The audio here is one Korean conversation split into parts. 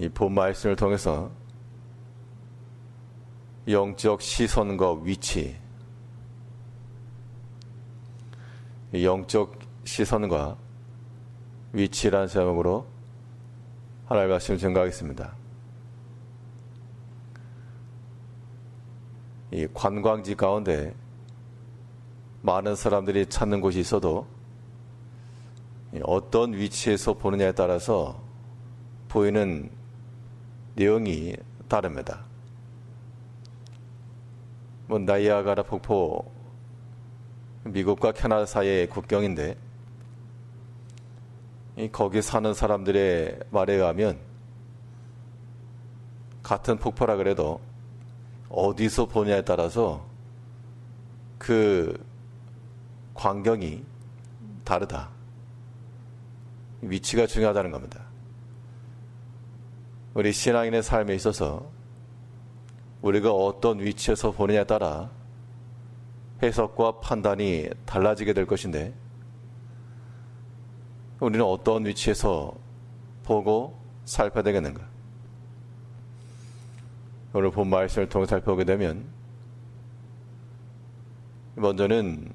이 본 말씀을 통해서 영적 시선과 위치, 영적 시선과 위치라는 제목으로 하나님의 말씀을 증거하겠습니다. 이 관광지 가운데 많은 사람들이 찾는 곳이 있어도 어떤 위치에서 보느냐에 따라서 보이는 내용이 다릅니다. 나이아가라 폭포, 미국과 캐나다 사이의 국경인데 거기 사는 사람들의 말에 의하면 같은 폭포라 그래도 어디서 보냐에 따라서 그 광경이 다르다. 위치가 중요하다는 겁니다. 우리 신앙인의 삶에 있어서 우리가 어떤 위치에서 보느냐에 따라 해석과 판단이 달라지게 될 것인데, 우리는 어떤 위치에서 보고 살펴야 되겠는가? 오늘 본 말씀을 통해 살펴보게 되면, 먼저는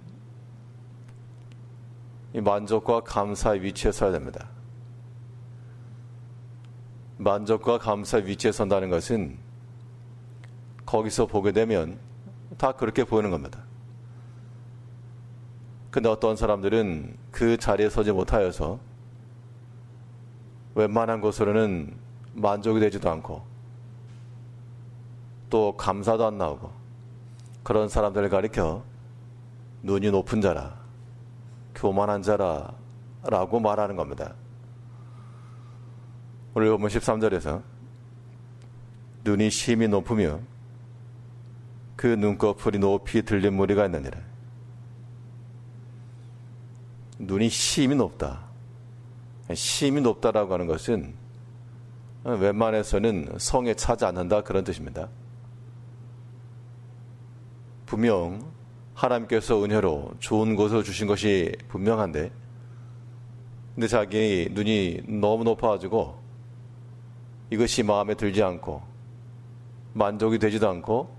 이 만족과 감사의 위치에 서야 됩니다. 만족과 감사의 위치에 선다는 것은 거기서 보게 되면 다 그렇게 보이는 겁니다. 근데 어떤 사람들은 그 자리에 서지 못하여서 웬만한 곳으로는 만족이 되지도 않고 또 감사도 안 나오고, 그런 사람들을 가리켜 눈이 높은 자라, 교만한 자라 라고 말하는 겁니다. 오늘 본문 13절에서 눈이 심히 높으며 그 눈꺼풀이 높이 들린 무리가 있느니라. 눈이 심히 높다. 심히 높다라고 하는 것은 웬만해서는 성에 차지 않는다, 그런 뜻입니다. 분명 하나님께서 은혜로 좋은 곳을 주신 것이 분명한데, 근데 자기 눈이 너무 높아가지고 이것이 마음에 들지 않고 만족이 되지도 않고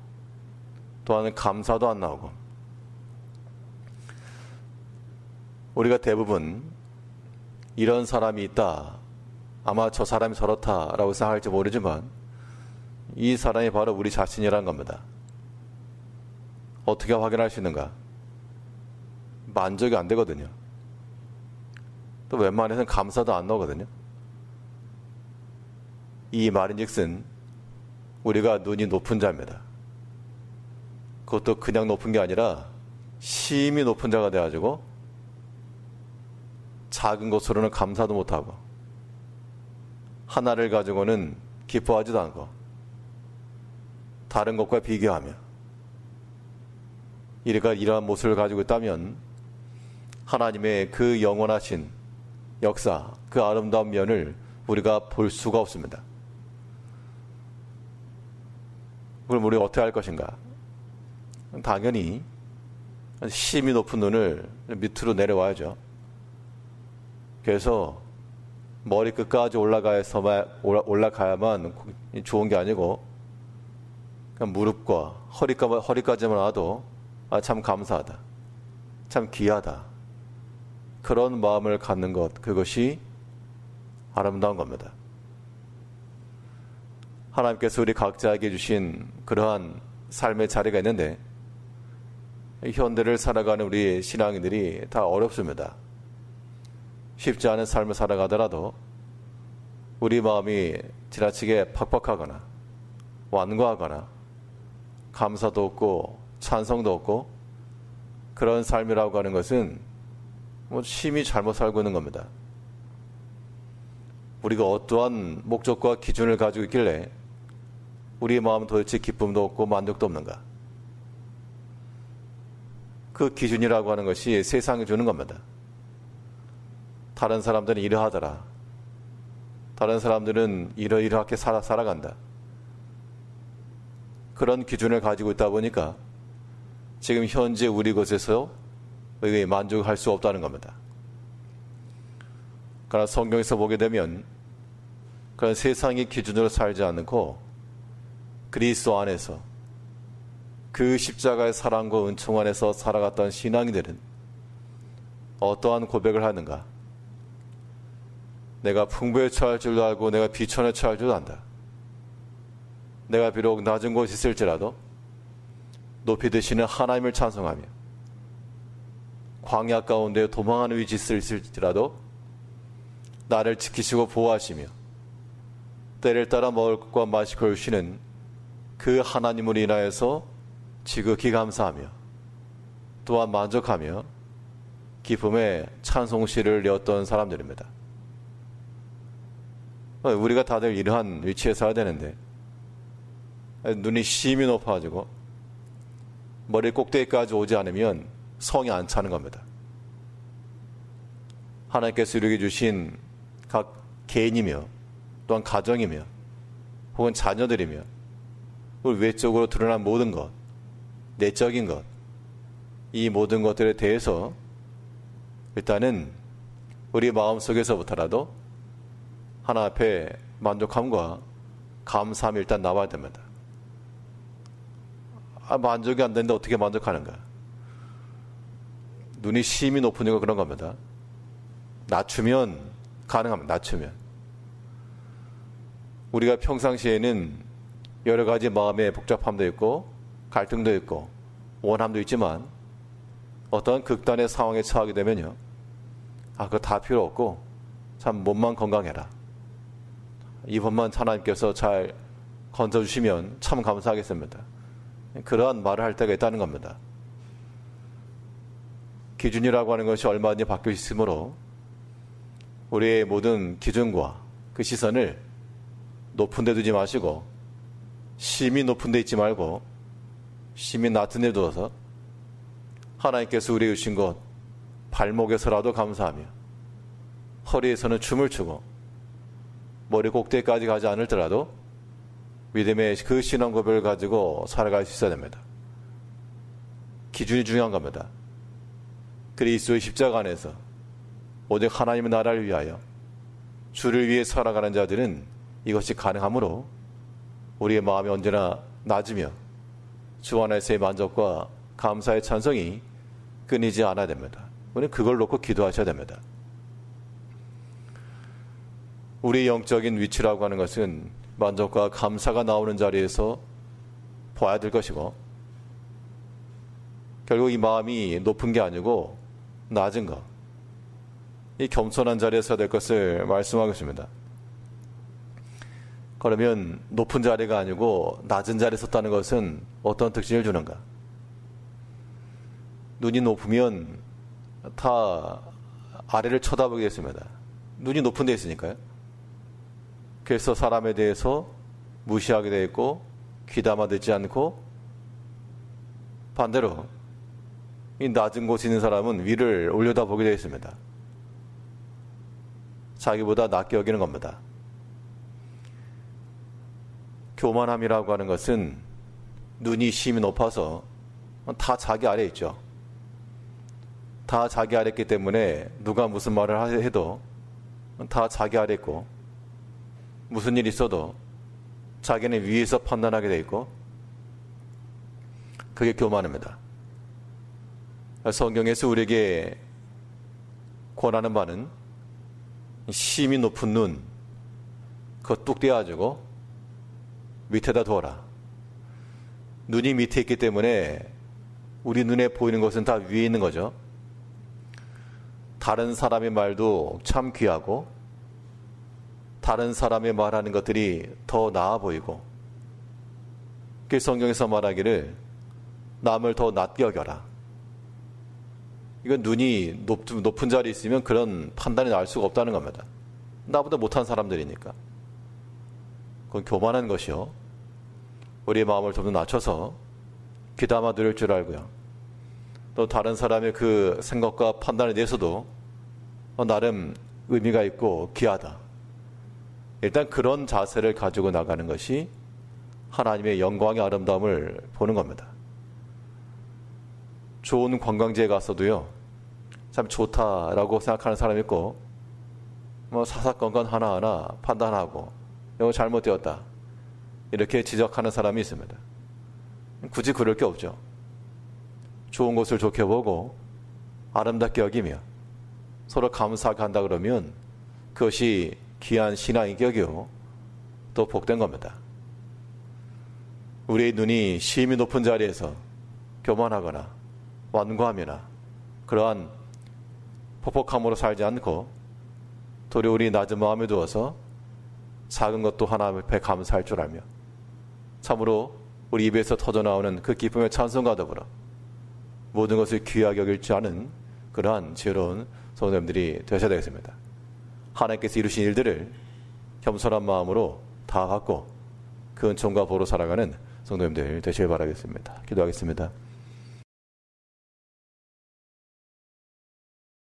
또한 감사도 안 나오고, 우리가 대부분 이런 사람이 있다, 아마 저 사람이 저렇다라고 생각할지 모르지만 이 사람이 바로 우리 자신이라는 겁니다. 어떻게 확인할 수 있는가? 만족이 안 되거든요. 또 웬만해서는 감사도 안 나오거든요. 이 말인즉슨 우리가 눈이 높은 자입니다. 그것도 그냥 높은 게 아니라 심히 높은 자가 돼가지고 작은 것으로는 감사도 못하고 하나를 가지고는 기뻐하지도 않고 다른 것과 비교하며, 이러한 모습을 가지고 있다면 하나님의 그 영원하신 역사, 그 아름다운 면을 우리가 볼 수가 없습니다. 그럼 우리가 어떻게 할 것인가? 당연히 심히 높은 눈을 밑으로 내려와야죠. 그래서 머리끝까지 올라가야만 좋은 게 아니고, 그냥 무릎과 허리까지만 와도 참 감사하다, 참 귀하다, 그런 마음을 갖는 것, 그것이 아름다운 겁니다. 하나님께서 우리 각자에게 주신 그러한 삶의 자리가 있는데, 현대를 살아가는 우리 신앙인들이 다 어렵습니다. 쉽지 않은 삶을 살아가더라도 우리 마음이 지나치게 팍팍하거나 완고하거나 감사도 없고 찬성도 없고, 그런 삶이라고 하는 것은 심히 잘못 살고 있는 겁니다. 우리가 어떠한 목적과 기준을 가지고 있길래 우리의 마음은 도대체 기쁨도 없고 만족도 없는가? 그 기준이라고 하는 것이 세상이 주는 겁니다. 다른 사람들은 이러하더라, 다른 사람들은 이러이러하게 살아간다, 그런 기준을 가지고 있다 보니까 지금 현재 우리 곳에서 만족할 수 없다는 겁니다. 그러나 성경에서 보게 되면 그런 세상의 기준으로 살지 않고 그리스도 안에서 그 십자가의 사랑과 은총 안에서 살아갔던 신앙이들은 어떠한 고백을 하는가? 내가 풍부에 처할 줄도 알고 내가 비천에 처할 줄도 안다. 내가 비록 낮은 곳에 있을지라도 높이 드시는 하나님을 찬송하며 광야 가운데 도망하는 위치에 있을지라도 나를 지키시고 보호하시며 때를 따라 먹을 것과 마실 것을 주시는 그 하나님을 인하여서 지극히 감사하며 또한 만족하며 기쁨의 찬송시를 내었던 사람들입니다. 우리가 다들 이러한 위치에 서야 되는데 눈이 심히 높아가지고 머리 꼭대기까지 오지 않으면 성이 안 차는 겁니다. 하나님께서 우리에게 주신 각 개인이며 또한 가정이며 혹은 자녀들이며 우리 외적으로 드러난 모든 것, 내적인 것, 이 모든 것들에 대해서 일단은 우리 마음속에서부터라도 하나 앞에 만족함과 감사함이 일단 나와야 됩니다. 만족이 안 되는데 어떻게 만족하는가? 눈이 심히 높으니까 그런 겁니다. 낮추면 가능합니다. 낮추면. 우리가 평상시에는 여러 가지 마음의 복잡함도 있고 갈등도 있고 원함도 있지만 어떤 극단의 상황에 처하게 되면요. 그거 다 필요 없고 참 몸만 건강해라. 이번만 하나님께서 잘 건져주시면 참 감사하겠습니다. 그러한 말을 할 때가 있다는 겁니다. 기준이라고 하는 것이 얼마든지 바뀔 수 있으므로 우리의 모든 기준과 그 시선을 높은 데 두지 마시고 심히 높은 데 있지 말고 심히 낮은 데 두어서 하나님께서 우리에게 주신 것 발목에서라도 감사하며 허리에서는 춤을 추고 머리 꼭대기까지 가지 않을더라도 믿음의 그 신앙 고백을 가지고 살아갈 수 있어야 됩니다. 기준이 중요한 겁니다. 그리스도의 십자가 안에서 오직 하나님의 나라를 위하여 주를 위해 살아가는 자들은 이것이 가능하므로 우리의 마음이 언제나 낮으며 주 안에서의 만족과 감사의 찬송이 끊이지 않아야 됩니다. 우리는 그걸 놓고 기도하셔야 됩니다. 우리의 영적인 위치라고 하는 것은 만족과 감사가 나오는 자리에서 봐야 될 것이고 결국 이 마음이 높은 게 아니고 낮은 것, 이 겸손한 자리에서 될 것을 말씀하겠습니다. 그러면 높은 자리가 아니고 낮은 자리에 섰다는 것은 어떤 특징을 주는가? 눈이 높으면 다 아래를 쳐다보게 됐습니다. 눈이 높은 데 있으니까요. 그래서 사람에 대해서 무시하게 되어 있고 귀담아 듣지 않고 반대로 이 낮은 곳에 있는 사람은 위를 올려다보게 되어 있습니다. 자기보다 낮게 여기는 겁니다. 교만함이라고 하는 것은 눈이 심히 높아서 다 자기 아래에 있죠. 다 자기 아래에 있기 때문에 누가 무슨 말을 해도 다 자기 아래에 있고 무슨 일이 있어도 자기는 위에서 판단하게 돼 있고 그게 교만입니다. 성경에서 우리에게 권하는 바는 심히 높은 눈 그거 뚝 떼어가지고 밑에다 두어라. 눈이 밑에 있기 때문에 우리 눈에 보이는 것은 다 위에 있는 거죠. 다른 사람의 말도 참 귀하고 다른 사람의 말하는 것들이 더 나아 보이고 그 성경에서 말하기를 남을 더 낮게 여겨라. 이건 눈이 높은 자리에 있으면 그런 판단이 날 수가 없다는 겁니다. 나보다 못한 사람들이니까. 그건 교만한 것이요. 우리의 마음을 좀 더 낮춰서 귀담아 들을 줄 알고요. 또 다른 사람의 그 생각과 판단에 대해서도 나름 의미가 있고 귀하다. 일단 그런 자세를 가지고 나가는 것이 하나님의 영광의 아름다움을 보는 겁니다. 좋은 관광지에 가서도요, 참 좋다라고 생각하는 사람이 있고, 사사건건 하나하나 판단하고, 이거 잘못되었다. 이렇게 지적하는 사람이 있습니다. 굳이 그럴 게 없죠. 좋은 것을 좋게 보고 아름답게 여기며 서로 감사하게 한다 그러면 그것이 귀한 신앙의 격이요 또 복된 겁니다. 우리의 눈이 심히 높은 자리에서 교만하거나 완고하거나 그러한 폭폭함으로 살지 않고 도리어 우리 낮은 마음에 두어서 작은 것도 하나님 앞에 감사할 줄 알며 참으로 우리 입에서 터져나오는 그 기쁨의 찬송과 더불어 모든 것을 귀하게 여길 줄 아는 그러한 지혜로운 성도님들이 되셔야 되겠습니다. 하나님께서 이루신 일들을 겸손한 마음으로 다 갖고 그 은총과 보로 살아가는 성도님들 되시길 바라겠습니다. 기도하겠습니다.